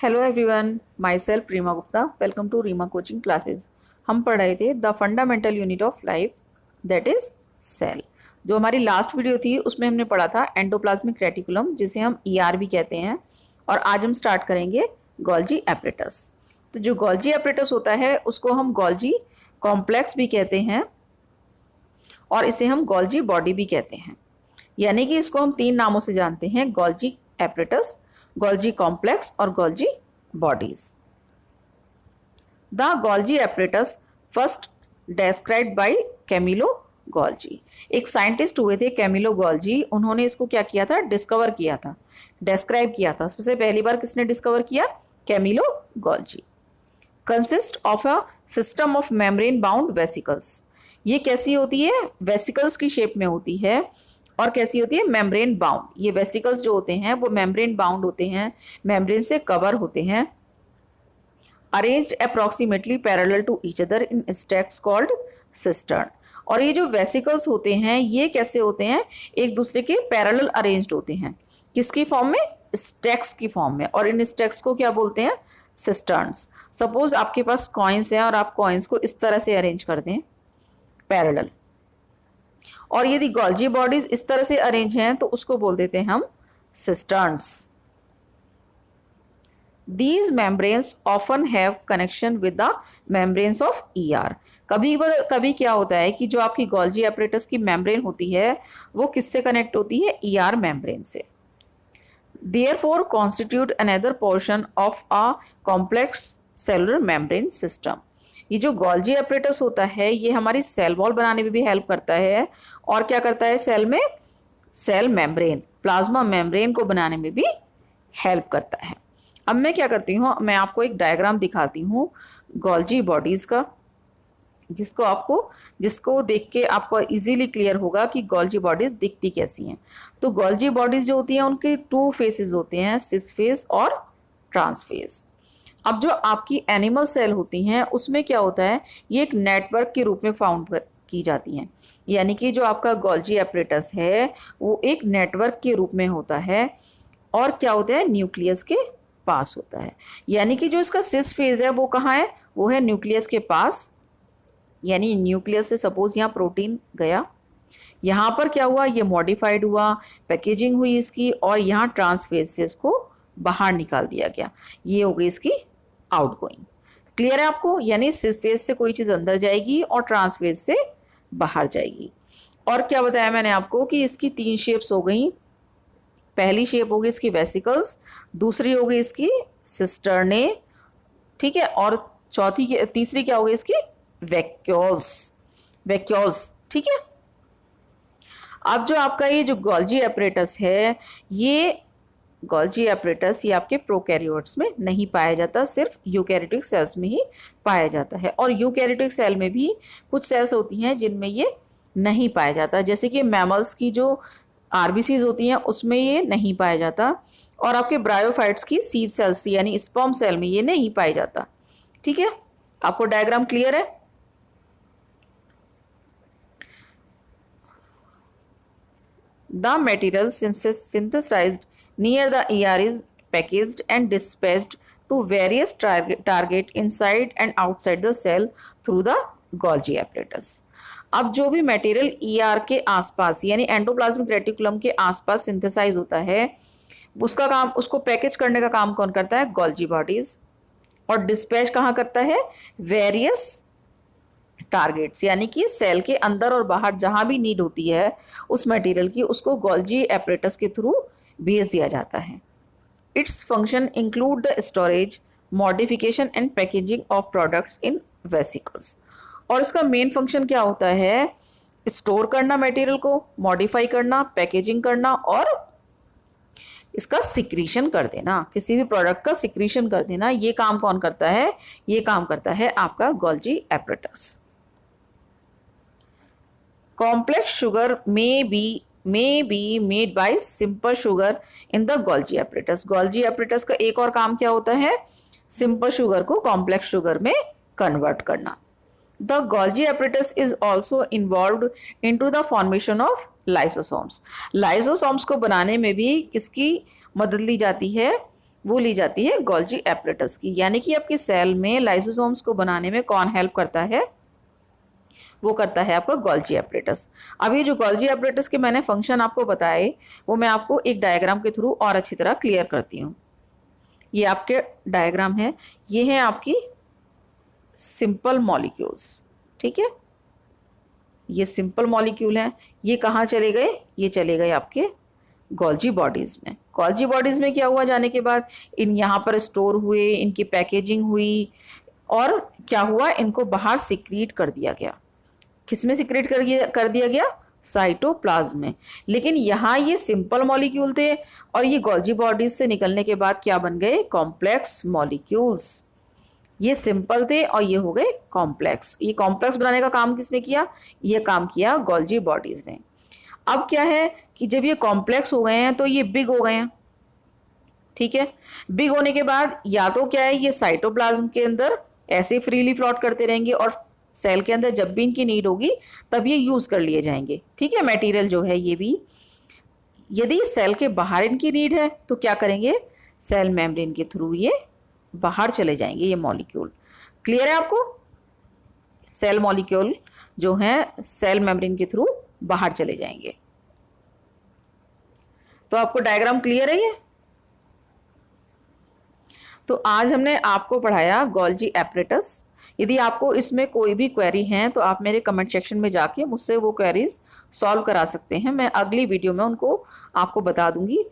Hello everyone, myself Reema Gupta. Welcome to Reema coaching classes. हम पढ़ रहे थे the fundamental unit of life, that is cell. जो हमारी लास्ट वीडियो थी उसमें हमने पढ़ा था एंडोप्लाज्मिक रेटिकुलम, जिसे हम ईआर भी कहते हैं। और आज हम स्टार्ट करेंगे गोल्जी एपरेटस। तो जो गोल्जी एपरेटस होता है उसको हम गोल्जी कॉम्प्लेक्स भी कहते हैं और इसे हम गोल्जी बॉडी भी कहते हैं। यानी कि इसको हम तीन नामों से जानते हैं: गोल्जी एपरेटस, गोल्जी कॉम्प्लेक्स और Golgi bodies. The Golgi apparatus first described by Camillo Golgi. एक साइंटिस्ट हुए थे कैमिलो गोल्जी, उन्होंने इसको क्या किया था? डिस्कवर किया था, डेस्क्राइब किया था। सबसे पहली बार किसने डिस्कवर किया? Camillo Golgi. Consist of a system of membrane bound vesicles. ये कैसी होती है? वेसिकल्स की शेप में होती है। और कैसी होती है? Membrane bound. ये वेसिकल्स जो होते हैं वो मेम्ब्रेन बाउंड होते हैं, मेम्ब्रेन से कवर होते हैं। Arranged approximately parallel to each other in stacks called cistern. और ये जो वेसिकल्स होते हैं ये कैसे होते हैं? एक दूसरे के पैरेलल अरेंज्ड होते हैं। किसकी फॉर्म में? स्टैक्स की फॉर्म में। और इन स्टैक्स को क्या बोलते हैं? सिस्टर्न्स। सपोज आपके पास कॉइन्स हैं और आप कॉइन्स को इस तरह से अरेंज कर दें पैरेलल, और यदि गोल्जी बॉडीज इस तरह से अरेंज हैं तो उसको बोल देते हैं हम सिस्टर्न्स। These membranes often have connection with the membranes of ER। कभी कभी क्या होता है कि जो आपकी गोल्जी एपरेटस की मेम्ब्रेन होती है वो किससे कनेक्ट होती है? ER मेम्ब्रेन से। Therefore constitute another portion of a complex cellular membrane system। ये जो गोल्जी एपरेटस होता है ये हमारी सेल वॉल बनाने में भी हेल्प करता है। और क्या करता है सेल में? सेल मेम्ब्रेन, प्लाज्मा मेम्ब्रेन को बनाने में भी हेल्प करता है। अब मैं क्या करती हूँ, मैं आपको एक डायग्राम दिखाती हूँ गोल्जी बॉडीज का, जिसको देख के आपको इजीली क्लियर होगा कि गोल्जी बॉडीज दिखती कैसी हैं। तो गोल्जी बॉडीज जो होती हैं उनके टू फेसेस होते हैं, सिस फेस और ट्रांस फेस। अब जो आपकी एनिमल सेल होती हैं उसमें क्या होता है? ये एक नेटवर्क के रूप में फाउंड की जाती हैं। यानी कि जो आपका गोल्जी एपरेटस है वो एक नेटवर्क के रूप में होता है। और क्या होता है? न्यूक्लियस के पास होता है। यानी कि जो इसका सिस फेज है वो कहाँ है? वो है न्यूक्लियस के पास। यानी न्यूक्लियस से सपोज यहाँ प्रोटीन गया, यहाँ पर क्या हुआ? ये मॉडिफाइड हुआ, पैकेजिंग हुई इसकी, और यहाँ ट्रांसफेज से इसको बाहर निकाल दिया गया। ये हो गई इसकी आउटगोइंग। क्लियर है आपको? यानी सिस फेज से कोई चीज़ अंदर जाएगी और ट्रांसफेज से बाहर जाएगी। और क्या बताया मैंने आपको कि इसकी तीन शेप्स हो गई। पहली शेप होगी इसकी वेसिकल्स, दूसरी होगी इसकी सिस्टर्ने, ठीक है, और तीसरी क्या होगी इसकी? वैक्यूल्स। ठीक है। अब जो आपका ये जो गोल्जी एपरेटस है, ये गोल्जी एपरेटस ये आपके प्रोकैरियोट्स में नहीं पाया जाता, सिर्फ यूकैरियोटिक सेल्स में ही पाया जाता है। और यूकैरियोटिक सेल में भी कुछ सेल्स होती हैं जिनमें ये नहीं पाया जाता, जैसे कि मैमल्स की जो आरबीसीज होती हैं उसमें ये नहीं पाया जाता। और आपके ब्रायोफाइट्स की सीड सेल्स यानी स्पर्म सेल में ये नहीं पाया जाता। ठीक है, आपको डायग्राम क्लियर है? The material synthesized near the ER is packaged and dispatched to various target inside and outside the cell through the Golgi apparatus। अब जो भी मटेरियल ईआर के आसपास यानी एंडोप्लाज्मिक रेटिकुलम के आसपास सिंथेसाइज होता है उसका काम, उसको पैकेज करने का काम कौन करता है? Golgi bodies. और डिस्पैच कहाँ करता है? वेरियस टारगेट्स, यानी कि सेल के अंदर और बाहर जहां भी नीड होती है उस मटेरियल की, उसको गोल्जी एपरेटस के थ्रू भेज दिया जाता है। Its function include the storage, modification and packaging of products in vesicles. और इसका मेन फंक्शन क्या होता है? स्टोर करना मटेरियल को, मॉडिफाई करना, पैकेजिंग करना और इसका सिक्रीशन कर देना, किसी भी प्रोडक्ट का सिक्रीशन कर देना। ये काम कौन करता है? ये काम करता है आपका Golgi apparatus. Complex sugar may be made by simple sugar in the Golgi apparatus। Golgi apparatus का एक और काम क्या होता है? सिंपल शुगर को कॉम्प्लेक्स शुगर में कन्वर्ट करना। The Golgi apparatus is also involved into the formation of lysosomes। Lysosomes को बनाने में भी किसकी मदद ली जाती है? वो ली जाती है गोल्जी एपरेटस की। यानी कि आपके सेल में लाइसोसोम्स को बनाने में कौन हेल्प करता है? वो करता है आपका गोल्जी एपरेटस। अब ये जो गोल्जी एपरेटस के मैंने फंक्शन आपको बताए, वो मैं आपको एक डायग्राम के थ्रू और अच्छी तरह क्लियर करती हूँ। ये आपके डायग्राम है, ये है आपकी सिंपल मॉलिक्यूल्स, ठीक है। ये सिंपल मॉलिक्यूल हैं, ये कहाँ चले गए? ये चले गए आपके गोल्जी बॉडीज में। गोल्जी बॉडीज में क्या हुआ जाने के बाद? इन यहाँ पर स्टोर हुए, इनकी पैकेजिंग हुई, और क्या हुआ? इनको बाहर सिक्रीट कर दिया गया। किसमें सिक्रेट कर दिया गया? साइटोप्लाज्म में। लेकिन यहाँ ये सिंपल मॉलिक्यूल थे, और ये गोल्जी बॉडीज से निकलने के बाद क्या बन गए? Complex molecules. ये सिंपल थे और ये हो गए कॉम्प्लेक्स। ये कॉम्प्लेक्स बनाने का काम किसने किया? ये काम किया गोल्जी बॉडीज ने। अब क्या है कि जब ये कॉम्प्लेक्स हो गए हैं तो ये बिग हो गए हैं, ठीक है। बिग होने के बाद या तो क्या है, ये साइटोप्लाज्म के अंदर ऐसे फ्रीली फ्लोट करते रहेंगे, और सेल के अंदर जब भी इनकी नीड होगी तब ये यूज कर लिए जाएंगे, ठीक है। मटेरियल जो है ये भी, यदि सेल के बाहर इनकी नीड है तो क्या करेंगे? सेल मेम्ब्रेन के थ्रू ये बाहर चले जाएंगे ये मॉलिक्यूल। क्लियर है आपको? सेल मॉलिक्यूल जो है सेल मेम्ब्रेन के थ्रू बाहर चले जाएंगे। तो आपको डायग्राम क्लियर है ये? तो आज हमने आपको पढ़ाया गोल्जी एपरेटस। यदि आपको इसमें कोई भी क्वेरी है तो आप मेरे कमेंट सेक्शन में जाके मुझसे वो क्वेरीज सॉल्व करा सकते हैं। मैं अगली वीडियो में उनको आपको बता दूंगी